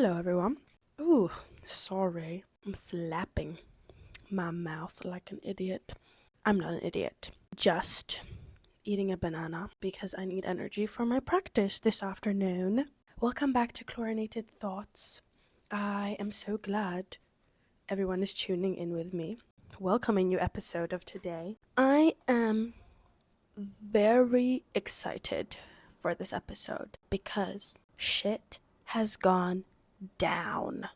Hello, everyone. Ooh, sorry. I'm slapping my mouth like an idiot. I'm not an idiot. Just eating a banana because I need energy for my practice this afternoon. Welcome back to Chlorinated Thoughts. I am so glad everyone is tuning in with me. Welcome a new episode of today. I am very excited for this episode because shit has gone down.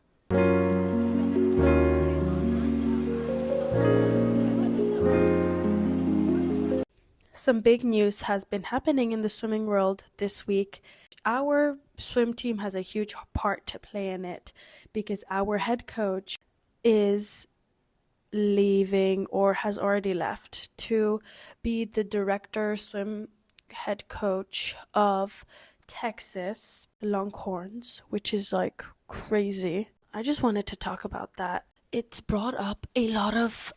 Some big news has been happening in the swimming world this week. Our swim team has a huge part to play in it because our head coach is leaving or has already left to be the director swim head coach of Texas Longhorns, which is like crazy. I just wanted to talk about that. It's brought up a lot of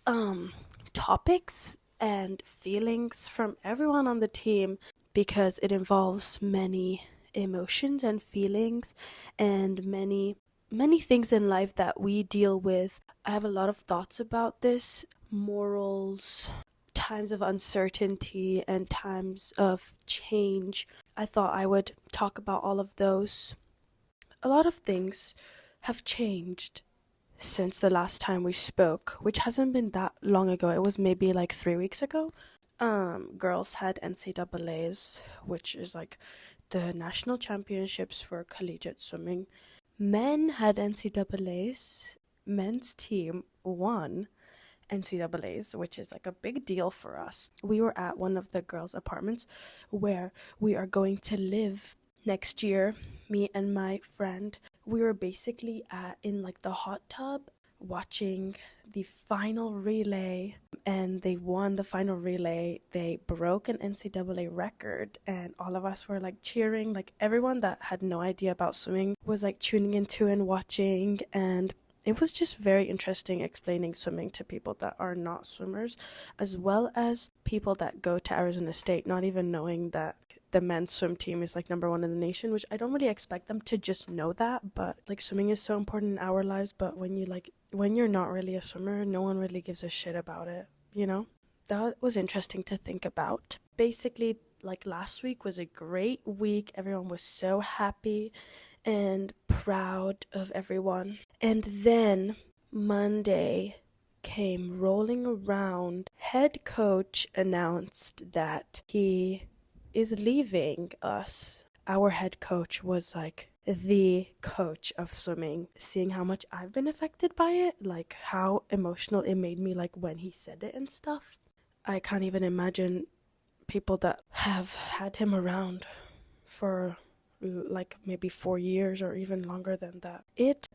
topics and feelings from everyone on the team because it involves many emotions and feelings and many things in life that we deal with. I have a lot of thoughts about this: morals, times of uncertainty, and times of change. I thought I would talk about all of those. A lot of things have changed since the last time we spoke, which hasn't been that long ago. It was maybe like 3 weeks ago. Girls had NCAAs, which is like the national championships for collegiate swimming. Men had NCAAs. Men's team won NCAAs, which is like a big deal for us. We were at one of the girls' apartments where we are going to live next year, me and my friend. We were basically in like the hot tub watching the final relay, and they won the final relay. They broke an NCAA record, and all of us were like cheering. Like everyone that had no idea about swimming was like tuning into and watching, and it was just very interesting explaining swimming to people that are not swimmers, as well as people that go to Arizona State not even knowing that the men's swim team is like number one in the nation, which I don't really expect them to just know that, but like swimming is so important in our lives. But when you're not really a swimmer, no one really gives a shit about it, you know? That was interesting to think about. Basically, like last week was a great week. Everyone was so happy and proud of everyone. And then Monday came rolling around. Head coach announced that he is leaving us. Our head coach was like the coach of swimming. Seeing how much I've been affected by it, like how emotional it made me, like when he said it and stuff. I can't even imagine people that have had him around for like maybe 4 years or even longer than that.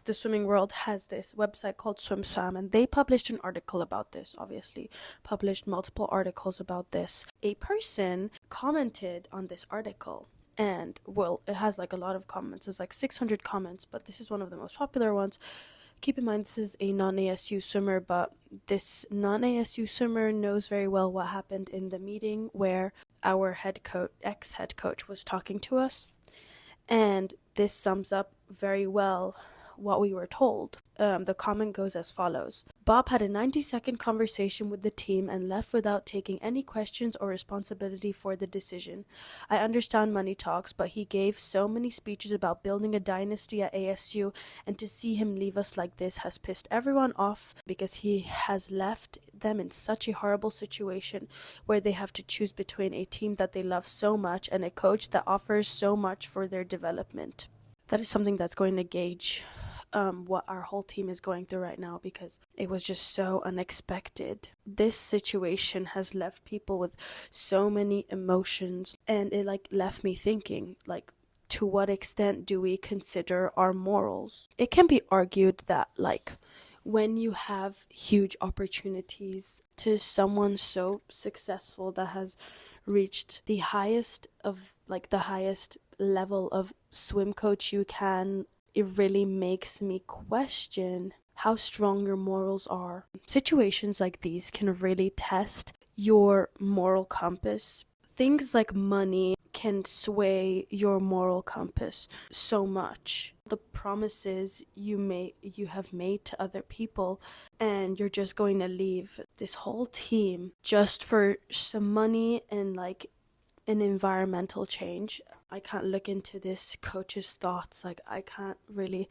The swimming world has this website called SwimSwam, and they published an article about this, obviously published multiple articles about this. A person commented on this article, and well, it has like a lot of comments. It's like 600 comments, but this is one of the most popular ones. Keep in mind, this is a non-ASU swimmer, but this non-ASU swimmer knows very well what happened in the meeting where our ex-head coach was talking to us. And this sums up very well what we were told. The comment goes as follows. Bob had a 90-second conversation with the team and left without taking any questions or responsibility for the decision. I understand money talks, but he gave so many speeches about building a dynasty at ASU, and to see him leave us like this has pissed everyone off because he has left them in such a horrible situation where they have to choose between a team that they love so much and a coach that offers so much for their development. That is something that's going to gauge what our whole team is going through right now, because it was just so unexpected. This situation has left people with so many emotions, and it like left me thinking, like, to what extent do we consider our morals? It can be argued that like when you have huge opportunities to someone so successful that has reached the highest level of swim coach you can, it really makes me question how strong your morals are. Situations like these can really test your moral compass. Things like money can sway your moral compass so much. The promises you have made to other people, and you're just going to leave this whole team just for some money and like an environmental change. I can't look into this coach's thoughts. Like, I can't really,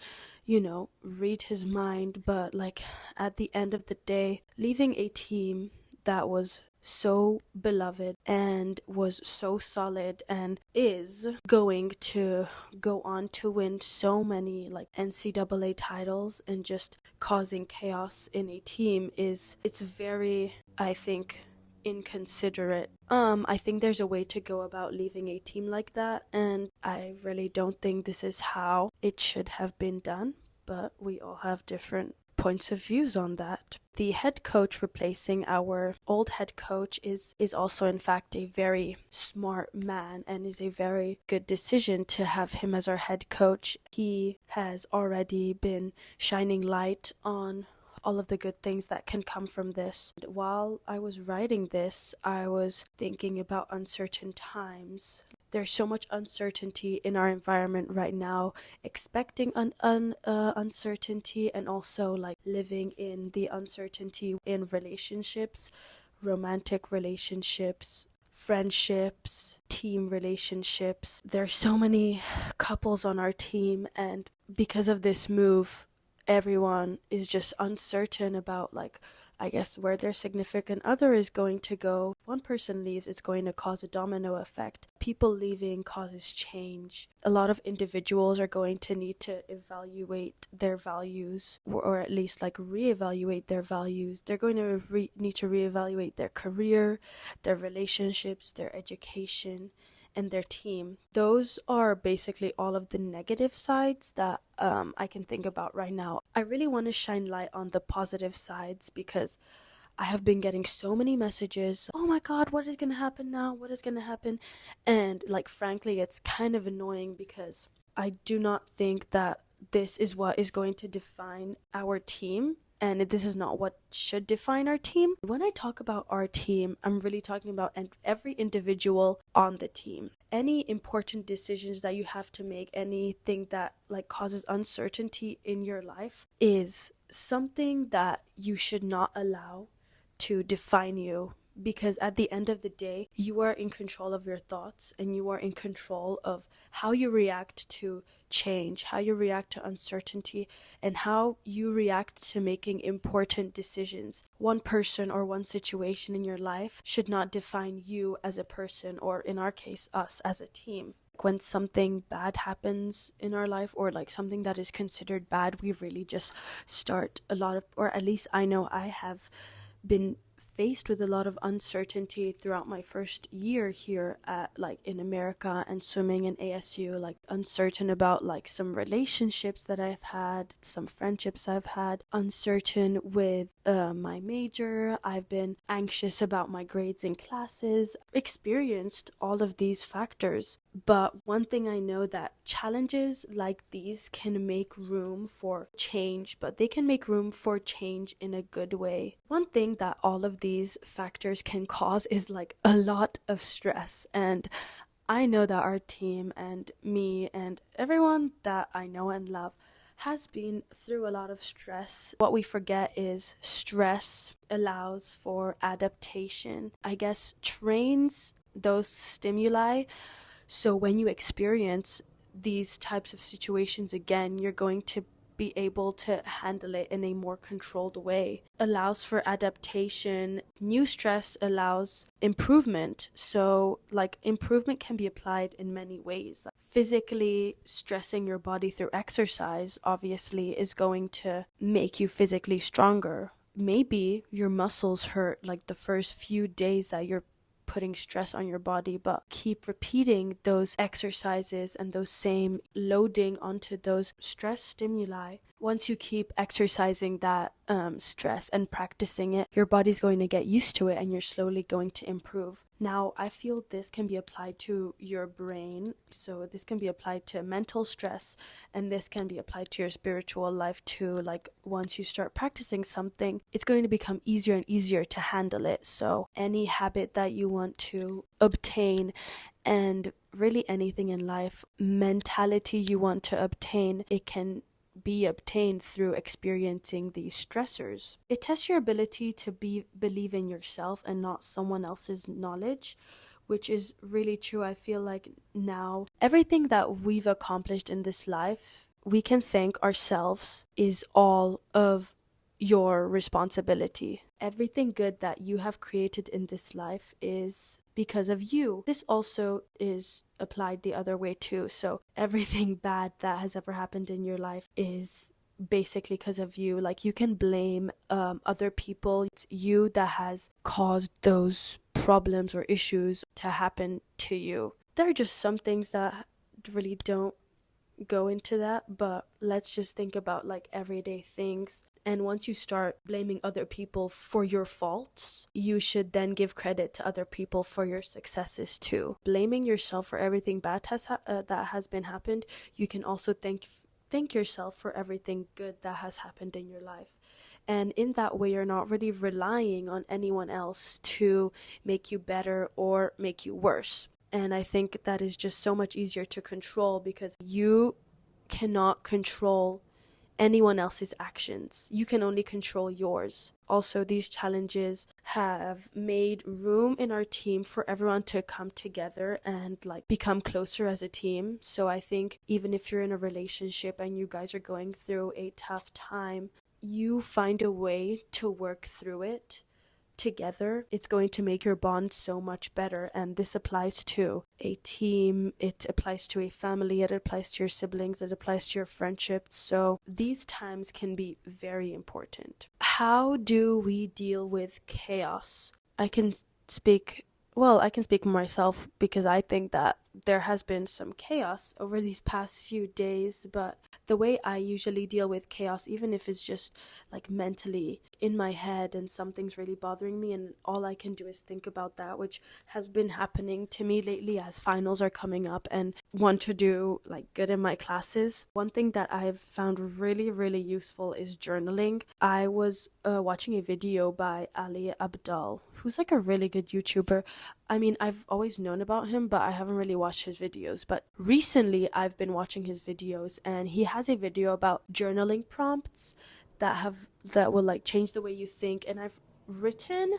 read his mind. But like, at the end of the day, leaving a team that was so beloved and was so solid and is going to go on to win so many like NCAA titles, and just causing chaos in a team it's very, I think, inconsiderate. I think there's a way to go about leaving a team like that, and I really don't think this is how it should have been done, but we all have different points of views on that. The head coach replacing our old head coach is also in fact a very smart man, and is a very good decision to have him as our head coach. He has already been shining light on all of the good things that can come from this. While I was writing this, I was thinking about uncertain times. There's so much uncertainty in our environment right now, expecting uncertainty, and also like living in the uncertainty in relationships, romantic relationships, friendships, team relationships. There's so many couples on our team, and because of this move, everyone is just uncertain about, like, I guess, where their significant other is going to go. One person leaves, it's going to cause a domino effect. People leaving causes change. A lot of individuals are going to need to evaluate their values, or at least like reevaluate their values. They're going to need to reevaluate their career, their relationships, their education, and their team. Those are basically all of the negative sides that I can think about right now. I really want to shine light on the positive sides, because I have been getting so many messages. Oh my god, what is going to happen now? What is going to happen? And like, frankly, it's kind of annoying, because I do not think that this is what is going to define our team. And this is not what should define our team. When I talk about our team, I'm really talking about every individual on the team. Any important decisions that you have to make, anything that like causes uncertainty in your life, is something that you should not allow to define you. Because at the end of the day, you are in control of your thoughts, and you are in control of how you react to change, how you react to uncertainty, and how you react to making important decisions. One person or one situation in your life should not define you as a person, or in our case, us as a team. When something bad happens in our life, or like something that is considered bad, we really just start a lot of, or at least I know I have been faced with a lot of uncertainty throughout my first year here at in America and swimming in ASU, like uncertain about like some relationships that I've had, some friendships I've had, uncertain with my major. I've been anxious about my grades in classes, experienced all of these factors. But one thing I know, that challenges like these can make room for change, but they can make room for change in a good way. One thing that all of these factors can cause is like a lot of stress, and I know that our team and me and everyone that I know and love has been through a lot of stress. What we forget is stress allows for adaptation. I guess trains those stimuli. So when you experience these types of situations again, you're going to be able to handle it in a more controlled way. Allows for adaptation. New stress allows improvement. So like, improvement can be applied in many ways. Physically stressing your body through exercise obviously is going to make you physically stronger. Maybe your muscles hurt like the first few days that you're putting stress on your body, but keep repeating those exercises and those same loading onto those stress stimuli. Once you keep exercising that stress and practicing it, your body's going to get used to it, and you're slowly going to improve. Now, I feel this can be applied to your brain, so this can be applied to mental stress, and this can be applied to your spiritual life too. Like, once you start practicing something, it's going to become easier and easier to handle it. So any habit that you want to obtain, and really anything in life, mentality you want to obtain, it can be obtained through experiencing these stressors. It tests your ability to believe in yourself and not someone else's knowledge, which is really true. I feel like now everything that we've accomplished in this life, we can thank ourselves, is all of your responsibility. Everything good that you have created in this life is because of you. This also is applied the other way too. So everything bad that has ever happened in your life is basically because of you. Like, you can blame other people. It's you that has caused those problems or issues to happen to you. There are just some things that really don't go into that, but let's just think about like everyday things. And once you start blaming other people for your faults, you should then give credit to other people for your successes too. Blaming yourself for everything bad that has been happened, you can also thank yourself for everything good that has happened in your life. And in that way, you're not really relying on anyone else to make you better or make you worse. And I think that is just so much easier to control, because you cannot control anyone else's actions. You can only control yours. Also, these challenges have made room in our team for everyone to come together and like become closer as a team. So I think even if you're in a relationship and you guys are going through a tough time, you find a way to work through it together. It's going to make your bond so much better. And this applies to a team, it applies to a family, it applies to your siblings, it applies to your friendships. So these times can be very important. How do we deal with chaos? I can speak for myself, because I think that there has been some chaos over these past few days, but the way I usually deal with chaos, even if it's just like mentally in my head and something's really bothering me and all I can do is think about that, which has been happening to me lately as finals are coming up and want to do like good in my classes. One thing that I've found really, really useful is journaling. I was watching a video by Ali Abdal, who's like a really good YouTuber. I mean, I've always known about him, but I haven't really watched his videos. But recently, I've been watching his videos, and he has a video about journaling prompts that will like change the way you think. And I've written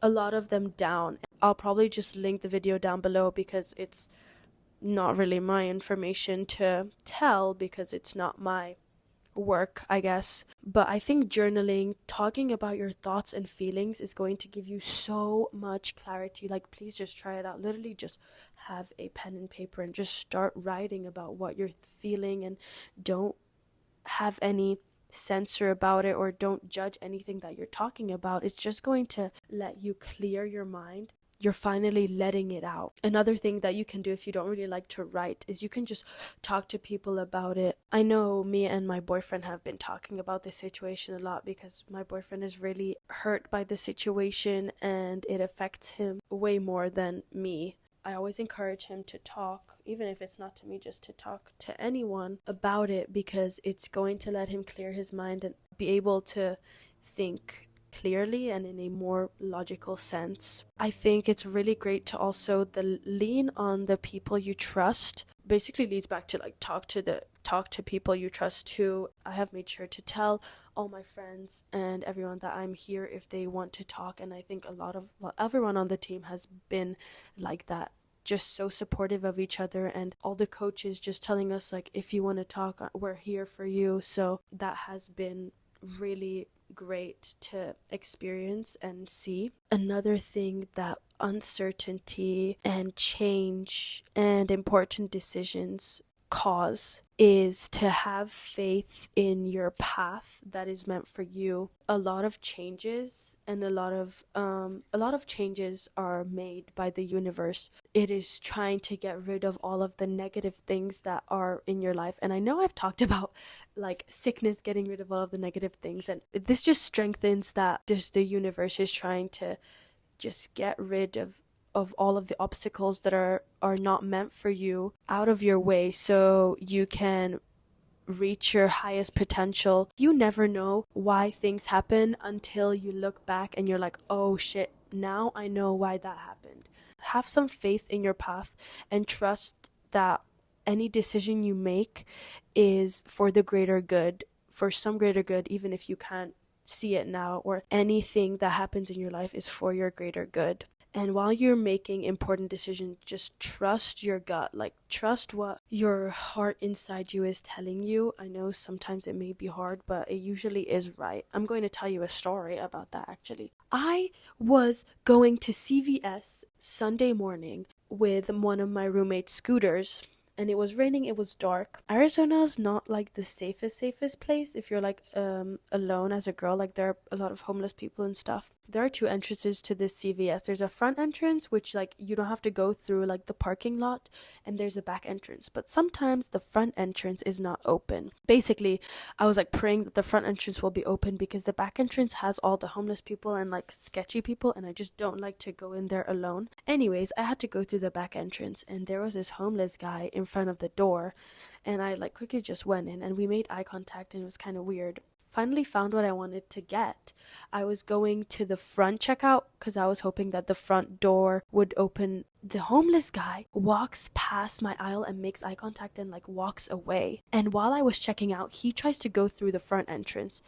a lot of them down. I'll probably just link the video down below, because it's not really my information to tell, because it's not my work, I guess. But I think journaling, talking about your thoughts and feelings, is going to give you so much clarity. Like, please just try it out. Literally just have a pen and paper and just start writing about what you're feeling, and don't have any censor about it, or don't judge anything that you're talking about. It's just going to let you clear your mind. You're finally letting it out. Another thing that you can do if you don't really like to write is you can just talk to people about it. I know me and my boyfriend have been talking about this situation a lot, because my boyfriend is really hurt by the situation and it affects him way more than me. I always encourage him to talk, even if it's not to me, just to talk to anyone about it, because it's going to let him clear his mind and be able to think clearly and in a more logical sense. I think it's really great to also lean on the people you trust. Basically leads back to like talk to people you trust too. I have made sure to tell all my friends and everyone that I'm here if they want to talk, and I think everyone on the team has been like that, just so supportive of each other, and all the coaches just telling us like, if you want to talk, we're here for you. So that has been really great to experience and see. Another thing that uncertainty and change and important decisions cause is to have faith in your path that is meant for you. A lot of changes are made by the universe. It is trying to get rid of all of the negative things that are in your life. And I know I've talked about like sickness, getting rid of all of the negative things, and this just strengthens that the universe is trying to just get rid of all of the obstacles that are not meant for you out of your way, so you can reach your highest potential. You never know why things happen until you look back and you're like, oh shit, now I know why that happened. have some faith in your path and trust that any decision you make is for the greater good, for some greater good, even if you can't see it now, or anything that happens in your life is for your greater good. And while you're making important decisions, just trust your gut. Like, trust what your heart inside you is telling you. I know sometimes it may be hard, but it usually is right. I'm going to tell you a story about that, actually. I was going to CVS Sunday morning with one of my roommate's scooters, and it was raining, it was dark. Arizona is not like the safest place if you're like alone as a girl. Like, there are a lot of homeless people and stuff. There are two entrances to this CVS. There's a front entrance, which like you don't have to go through like the parking lot, and there's a back entrance. But sometimes the front entrance is not open. Basically, I was like praying that the front entrance will be open because the back entrance has all the homeless people and like sketchy people, and I just don't like to go in there alone. Anyways, I had to go through the back entrance, and there was this homeless guy in front of the door, and I like quickly just went in, and we made eye contact, and it was kind of weird. Finally found what I wanted to get. I was going to the front checkout because I was hoping that the front door would open. The homeless guy walks past my aisle and makes eye contact and like walks away. And while I was checking out, he tries to go through the front entrance.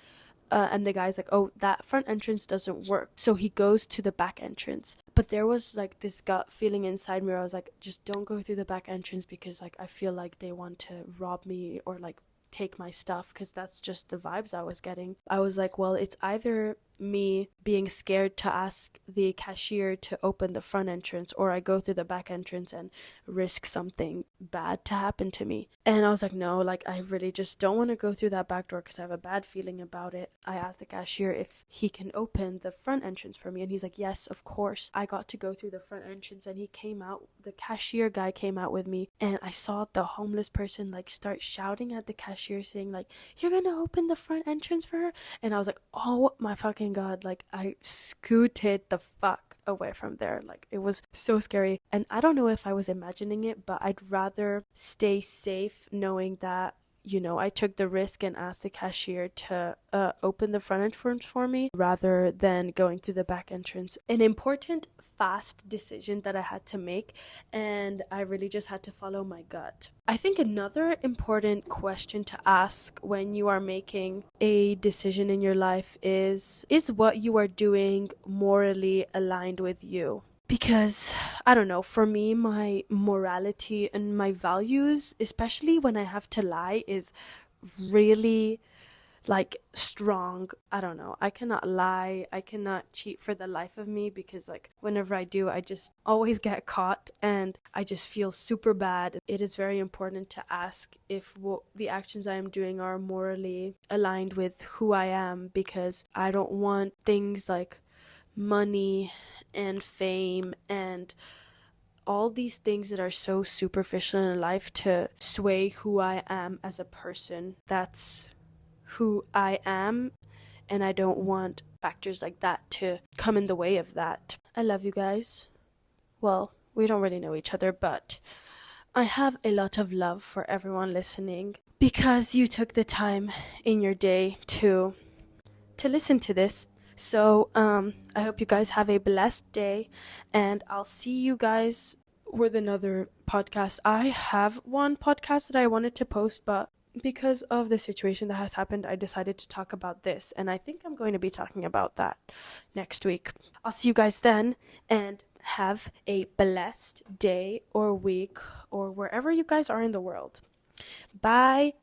And the guy's like, oh, that front entrance doesn't work. So he goes to the back entrance. But there was like this gut feeling inside me where I was like, just don't go through the back entrance because like I feel like they want to rob me or like take my stuff, because that's just the vibes I was getting. I was like, well, it's either me being scared to ask the cashier to open the front entrance, or I go through the back entrance and risk something bad to happen to me. And I was like, no, like I really just don't want to go through that back door because I have a bad feeling about it. I asked the cashier if he can open the front entrance for me, and he's like, yes, of course. I got to go through the front entrance, and he came out, the cashier guy came out with me, and I saw the homeless person like start shouting at the cashier saying like, you're gonna open the front entrance for her? And I was like, oh my fucking god, like I scooted the fuck away from there. Like, it was so scary, and I don't know if I was imagining it, but I'd rather stay safe knowing that, you know, I took the risk and asked the cashier to open the front entrance for me rather than going through the back entrance. An important, fast decision that I had to make, and I really just had to follow my gut. I think another important question to ask when you are making a decision in your life is what you are doing morally aligned with you? Because, I don't know, for me, my morality and my values, especially when I have to lie, is really like strong. I don't know, I cannot lie, I cannot cheat for the life of me, because like whenever I do, I just always get caught and I just feel super bad. It is very important to ask if the actions I am doing are morally aligned with who I am, because I don't want things like money and fame and all these things that are so superficial in life to sway who I am as a person. That's who I am, and I don't want factors like that to come in the way of that. I love you guys. Well, we don't really know each other, but I have a lot of love for everyone listening, because you took the time in your day to listen to this. So I hope you guys have a blessed day, and I'll see you guys with another podcast. I have one podcast that I wanted to post, but because of the situation that has happened, I decided to talk about this, and I think I'm going to be talking about that next week. I'll see you guys then, and have a blessed day or week or wherever you guys are in the world. Bye.